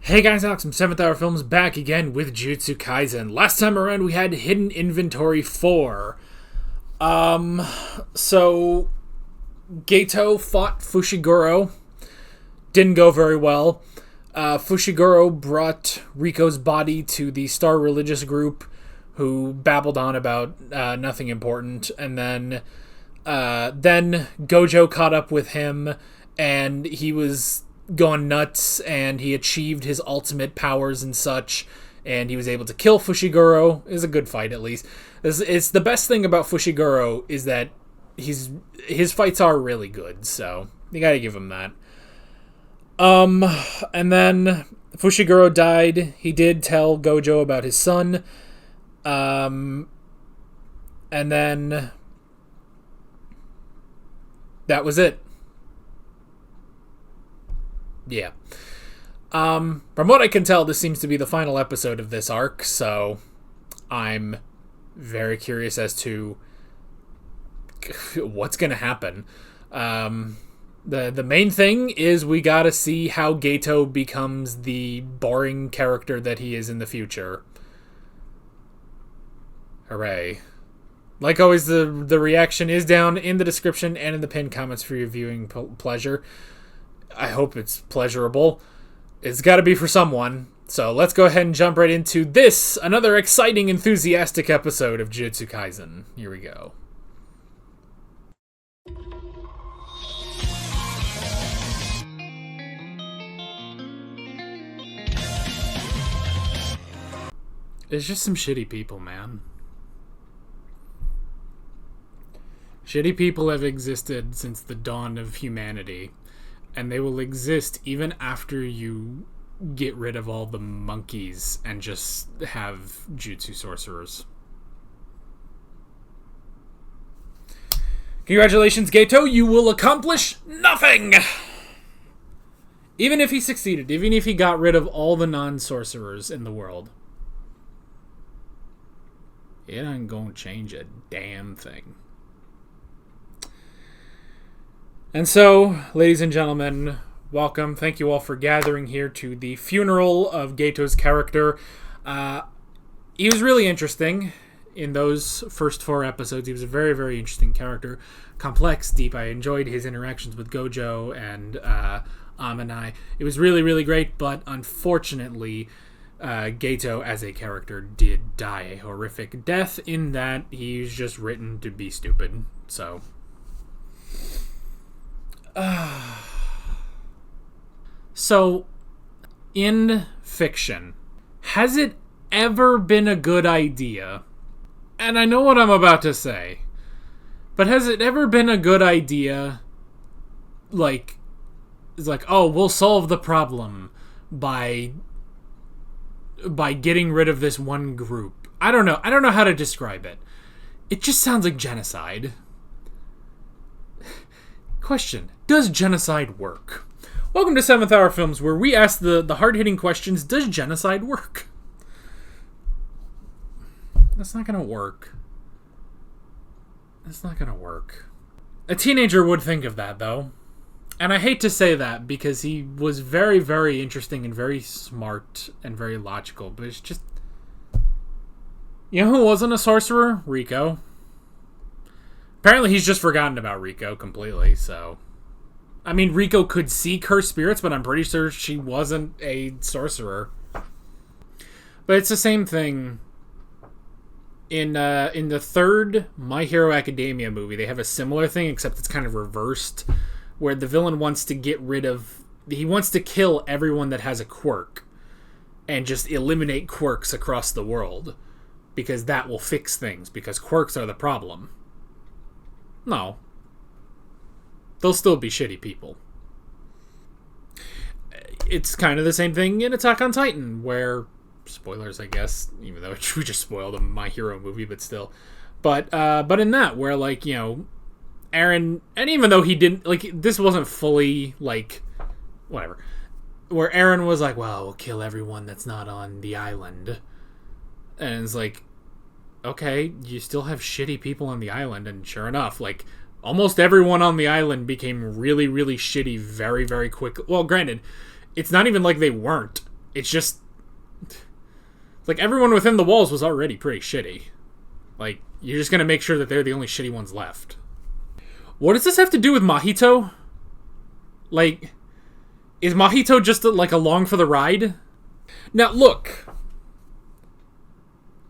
Hey guys, Alex from 7th Hour Films back again with Jujutsu Kaisen. Last time around we had Hidden Inventory 4. So Geto fought Fushiguro. Didn't go very well. Fushiguro brought Riko's body to the Star Religious Group, who babbled on about nothing important, and then Gojo caught up with him, and he was going nuts, and he achieved his ultimate powers and such, and he was able to kill Fushiguro. It was a good fight, at least. It's the best thing about Fushiguro is that his fights are really good, so you gotta give him that. And then Fushiguro died. He did tell Gojo about his son. And then that was it. Yeah. From what I can tell, this seems to be the final episode of this arc, so I'm very curious as to what's going to happen. The main thing is we gotta see how Geto becomes the boring character that he is in the future. Hooray. Like always, the reaction is down in the description and in the pinned comments for your viewing pleasure. I hope it's pleasurable. It's got to be for someone. So let's go ahead and jump right into this, another exciting, enthusiastic episode of Jujutsu Kaisen. Here we go. It's just some shitty people, man. Shitty people have existed since the dawn of humanity. And they will exist even after you get rid of all the monkeys and just have jutsu sorcerers. Congratulations, Geto, you will accomplish nothing! Even if he succeeded, even if he got rid of all the non-sorcerers in the world. It ain't gonna change a damn thing. And so, ladies and gentlemen, welcome. Thank you all for gathering here to the funeral of Geto's character. He was really interesting in those first 4 episodes. He was a very, very interesting character. Complex, deep. I enjoyed his interactions with Gojo and Amanai. It was really, really great, but unfortunately, Geto as a character did die a horrific death in that he's just written to be stupid. So So, in fiction, has it ever been a good idea, and I know what I'm about to say, but has it ever been a good idea, it's like, oh, we'll solve the problem by getting rid of this one group? I don't know how to describe it. It just sounds like genocide. Question: does genocide work? Welcome to 7th Hour Films, where we ask the hard-hitting questions. Does genocide work? That's not gonna work. That's not gonna work. A teenager would think of that, though. And I hate to say that, because he was very, very interesting and very smart and very logical, but it's just... You know who wasn't a sorcerer? Riko. Apparently he's just forgotten about Riko completely, so... I mean, Riko could see cursed spirits, but I'm pretty sure she wasn't a sorcerer. But it's the same thing. In the third My Hero Academia movie, they have a similar thing, except it's kind of reversed, where the villain wants to get rid of... He wants to kill everyone that has a quirk, and just eliminate quirks across the world, because that will fix things, because quirks are the problem. No. They'll still be shitty people. It's kind of the same thing in Attack on Titan, where... Spoilers, I guess, even though we just spoiled a My Hero movie, but still. But in that, where, like, you know, Eren... And even though he didn't... Like, this wasn't fully, like... Whatever. Where Eren was like, well, we'll kill everyone that's not on the island. And it's like... Okay, you still have shitty people on the island, and sure enough, like... Almost everyone on the island became really, really shitty very, very quickly. Well, granted, it's not even like they weren't. It's just... like, everyone within the walls was already pretty shitty. Like, you're just gonna make sure that they're the only shitty ones left. What does this have to do with Mahito? Like, is Mahito just, like, along for the ride? Now, look.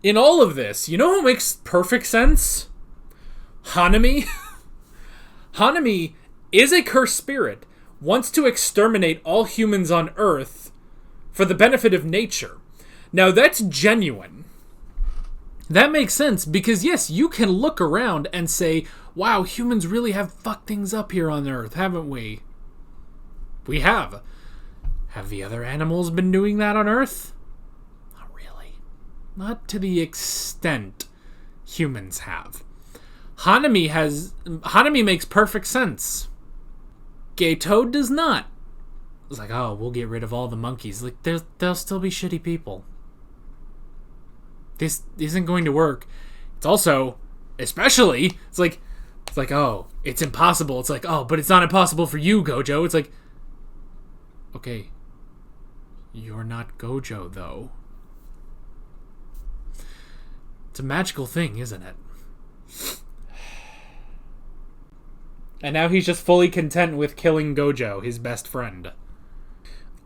In all of this, you know who makes perfect sense? Hanami. Hanami is a cursed spirit, wants to exterminate all humans on Earth for the benefit of nature. Now, that's genuine. That makes sense, because yes, you can look around and say, wow, humans really have fucked things up here on Earth, haven't we? We have. Have the other animals been doing that on Earth? Not really. Not to the extent humans have. Hanami makes perfect sense. Geto does not. It's like, oh, we'll get rid of all the monkeys. Like, they'll still be shitty people. This isn't going to work. It's also, especially, it's like, oh, it's impossible. It's like, oh, but it's not impossible for you, Gojo. It's like, okay, you're not Gojo, though. It's a magical thing, isn't it? And now he's just fully content with killing Gojo, his best friend.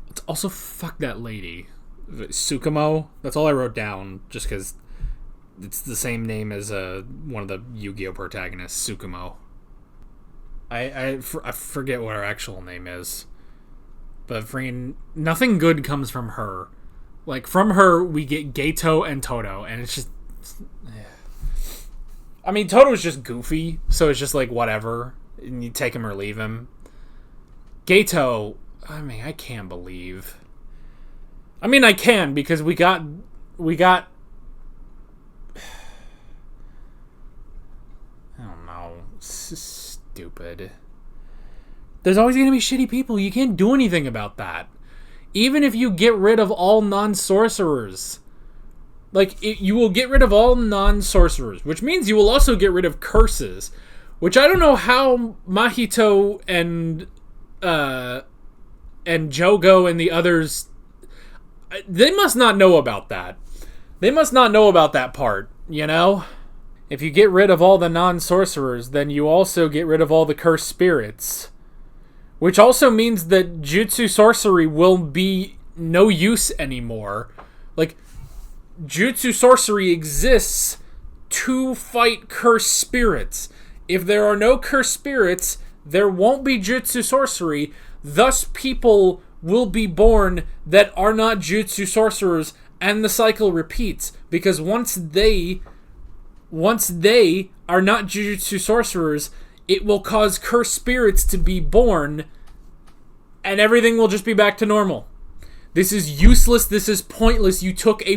It's also, fuck that lady. Tsukumo? That's all I wrote down, just because it's the same name as one of the Yu-Gi-Oh! Protagonists, Tsukumo. I forget what her actual name is. But freaking nothing good comes from her. Like, from her, we get Geto and Todo, and it's just... I mean, Toto's just goofy, so it's just like, whatever. And you take him or leave him. Geto, I mean, I can't believe... I mean, I can, because we got... I don't know. Stupid. There's always going to be shitty people. You can't do anything about that. Even if you get rid of all non-sorcerers. Like, you will get rid of all non-sorcerers, which means you will also get rid of curses. Which I don't know how Mahito and Jogo and the others... They must not know about that. They must not know about that part, you know? If you get rid of all the non-sorcerers, then you also get rid of all the cursed spirits. Which also means that Jutsu sorcery will be no use anymore. Like, Jutsu sorcery exists to fight cursed spirits. If there are no cursed spirits, there won't be Jutsu sorcery. Thus, people will be born that are not Jutsu sorcerers, and the cycle repeats. Because once they are not Jujutsu sorcerers, it will cause cursed spirits to be born, and everything will just be back to normal. This is useless, this is pointless. You took a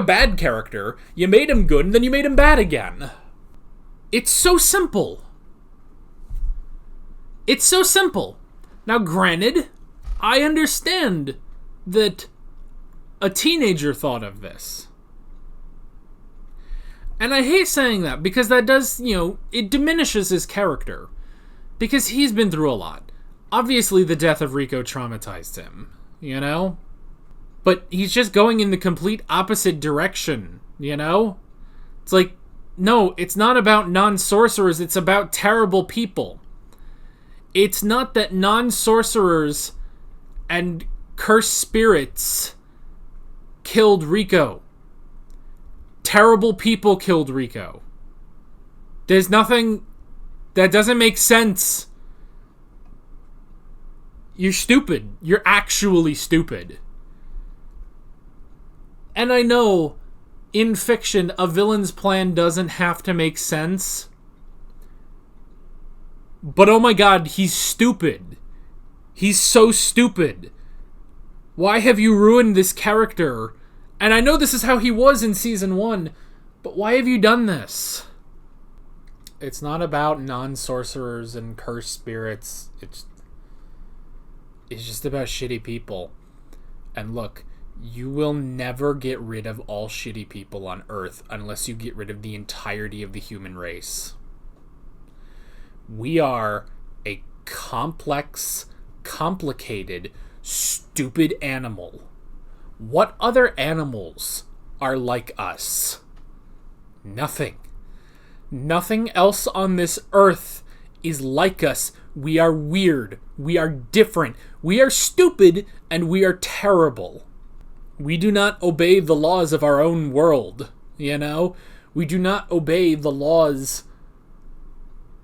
bad character, you made him good, and then you made him bad again. It's so simple. It's so simple. Now, granted, I understand that a teenager thought of this. And I hate saying that, because that does, it diminishes his character. Because he's been through a lot. Obviously, the death of Rico traumatized him, But he's just going in the complete opposite direction, It's like, no, it's not about non-sorcerers, it's about terrible people. It's not that non-sorcerers and cursed spirits killed Rico. Terrible people killed Rico. There's nothing... That doesn't make sense. You're stupid. You're actually stupid. And I know, in fiction, a villain's plan doesn't have to make sense. But oh my god, he's stupid. He's so stupid. Why have you ruined this character? And I know this is how he was in Season 1, but why have you done this? It's not about non-sorcerers and cursed spirits. It's just about shitty people. And look, you will never get rid of all shitty people on Earth unless you get rid of the entirety of the human race. We are a complex, complicated, stupid animal. What other animals are like us? Nothing. Nothing else on this earth is like us. We are weird. We are different. We are stupid, and we are terrible. We do not obey the laws of our own world, you know? We do not obey the laws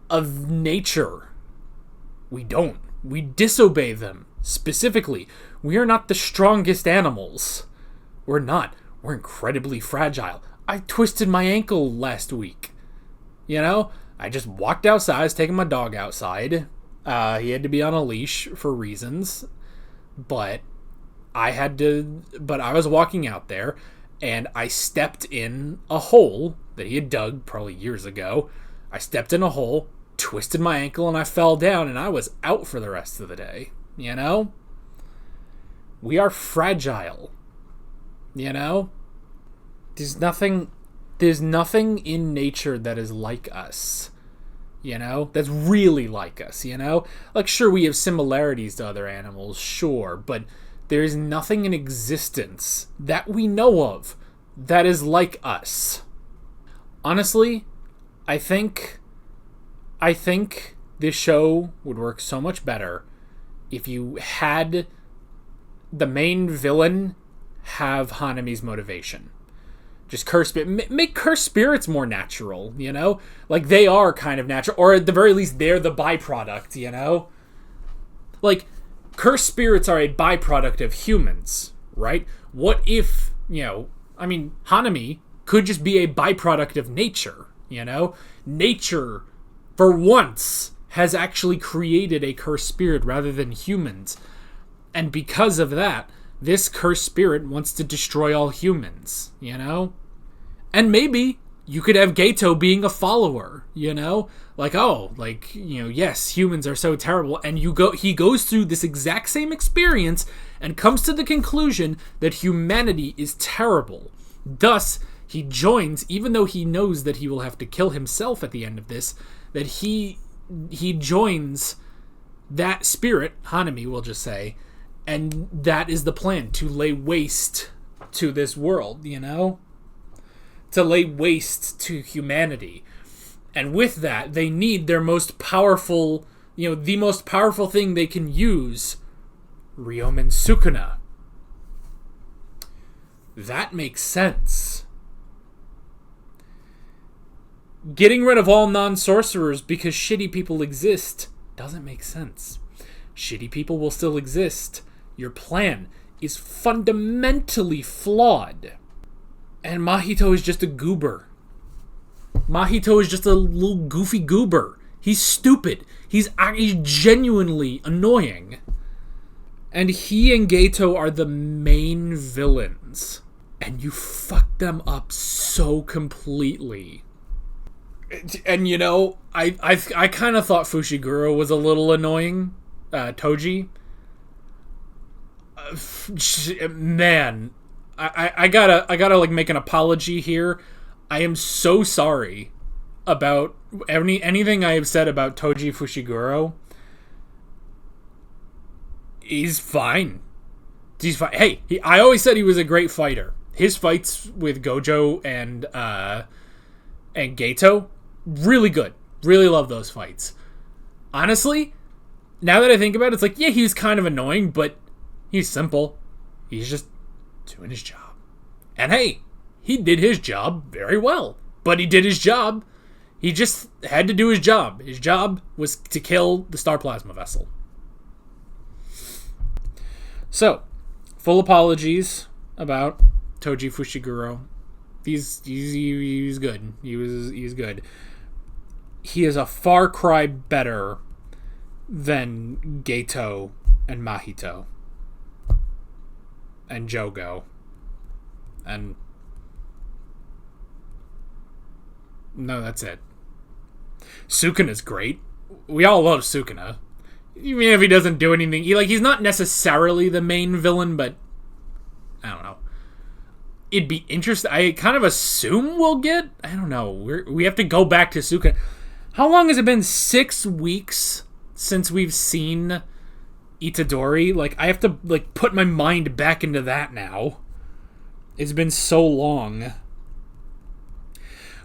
of nature. We don't. We disobey them, specifically. We are not the strongest animals. We're not. We're incredibly fragile. I twisted my ankle last week. You know? I just walked outside. I was taking my dog outside. He had to be on a leash for reasons. But I was walking out there, and I stepped in a hole that he had dug probably years ago. I stepped in a hole, twisted my ankle, and I fell down, and I was out for the rest of the day. You know? We are fragile. You know? There's nothing in nature that is like us. You know? That's really like us, you know? Like, sure, we have similarities to other animals, sure, but there is nothing in existence that we know of that is like us. Honestly, I think this show would work so much better if you had the main villain have Hanami's motivation. Just make cursed spirits more natural, you know? Like, they are kind of natural, or at the very least, they're the byproduct, you know? Like, cursed spirits are a byproduct of humans, right? What if, Hanami could just be a byproduct of nature, you know? Nature, for once, has actually created a cursed spirit rather than humans. And because of that, this cursed spirit wants to destroy all humans, you know? And maybe you could have Gato being a follower, you know? Yes, humans are so terrible. And he goes through this exact same experience and comes to the conclusion that humanity is terrible. Thus, he joins, even though he knows that he will have to kill himself at the end of this, that he joins that spirit, Hanami, we'll just say, and that is the plan, to lay waste to this world, you know? To lay waste to humanity. And with that, they need their most powerful, the most powerful thing they can use, Ryomen Sukuna. That makes sense. Getting rid of all non-sorcerers because shitty people exist doesn't make sense. Shitty people will still exist. Your plan is fundamentally flawed. And Mahito is just a goober. Mahito is just a little goofy goober. He's stupid. He's genuinely annoying. And he and Gato are the main villains. And you fucked them up so completely. And I kind of thought Fushiguro was a little annoying. Toji. Man, I gotta make an apology here. I am so sorry about anything I have said about Toji Fushiguro. He's fine. He's fine. Hey, I always said he was a great fighter. His fights with Gojo and Gato, really good. Really love those fights. Honestly, now that I think about it, it's like, yeah, he was kind of annoying, but he's simple. He's just doing his job. And hey, he did his job very well. But he did his job. He just had to do his job. His job was to kill the Star Plasma Vessel. So, full apologies about Toji Fushiguro. He's good. He's good. He is a far cry better than Gato and Mahito. And Jogo. And no, that's it. Sukuna's great. We all love Sukuna. Even if he doesn't do anything, he's not necessarily the main villain, but I don't know. It'd be interesting. I kind of assume we'll get. I don't know. We have to go back to Sukuna. How long has it been? 6 weeks since we've seen Itadori. Like, I have to, like, put my mind back into that now. It's been so long.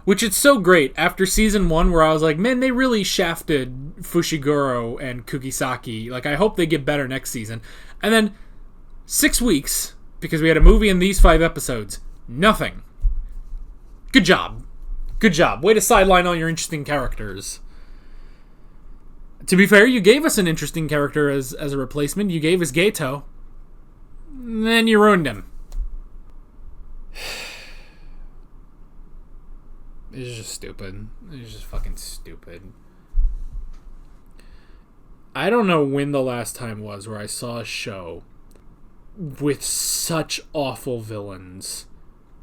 Which is so great. After season 1, where I was like, man, they really shafted Fushiguro and Kugisaki. Like, I hope they get better next season. And then 6 weeks, because we had a movie and these 5 episodes. Nothing. Good job. Good job. Way to sideline all your interesting characters. To be fair, you gave us an interesting character as a replacement. You gave us Geto. Then you ruined him. It's just stupid. It's just fucking stupid. I don't know when the last time was where I saw a show with such awful villains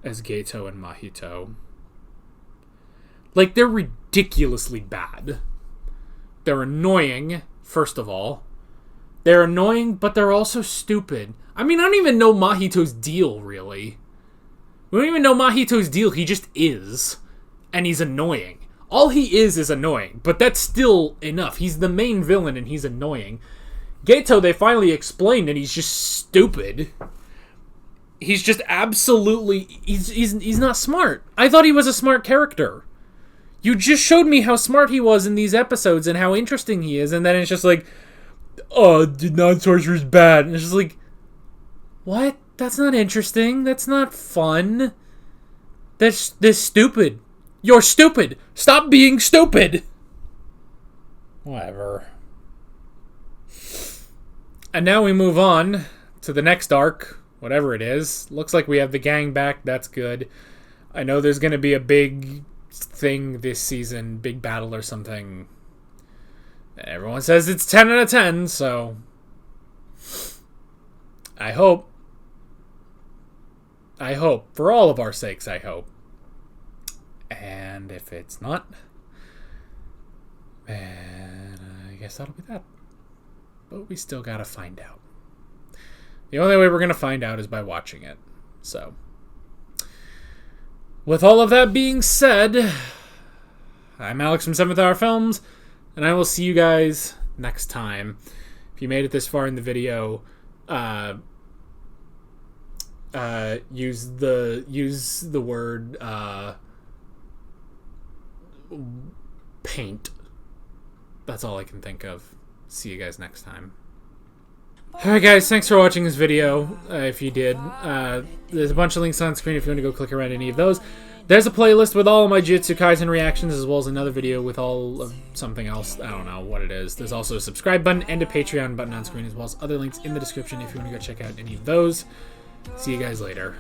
as Geto and Mahito. Like, they're ridiculously bad. They're annoying, first of all. They're annoying, but they're also stupid. I mean, I don't even know Mahito's deal, really. We don't even know Mahito's deal. He just is. And he's annoying. All he is annoying, but that's still enough. He's the main villain and he's annoying. Geto, they finally explained, and he's just stupid. He's just absolutely... He's not smart. I thought he was a smart character. You just showed me how smart he was in these episodes and how interesting he is, and then it's just like, oh, non-sorcerer is bad. And it's just like, what? That's not interesting. That's not fun. That's stupid. You're stupid. Stop being stupid. Whatever. And now we move on to the next arc, whatever it is. Looks like we have the gang back. That's good. I know there's going to be a big thing this season, big battle or something. Everyone says it's 10 out of 10, so I hope. For all of our sakes, I hope. And if it's not, then I guess that'll be that. But we still gotta find out. The only way we're gonna find out is by watching it. So, with all of that being said, I'm Alex from 7th Hour Films, and I will see you guys next time. If you made it this far in the video, use the word paint. That's all I can think of. See you guys next time. Alright guys, thanks for watching this video, if you did. There's a bunch of links on screen if you want to go click around any of those. There's a playlist with all of my Jujutsu Kaisen reactions, as well as another video with all of something else. I don't know what it is. There's also a subscribe button and a Patreon button on screen, as well as other links in the description if you want to go check out any of those. See you guys later.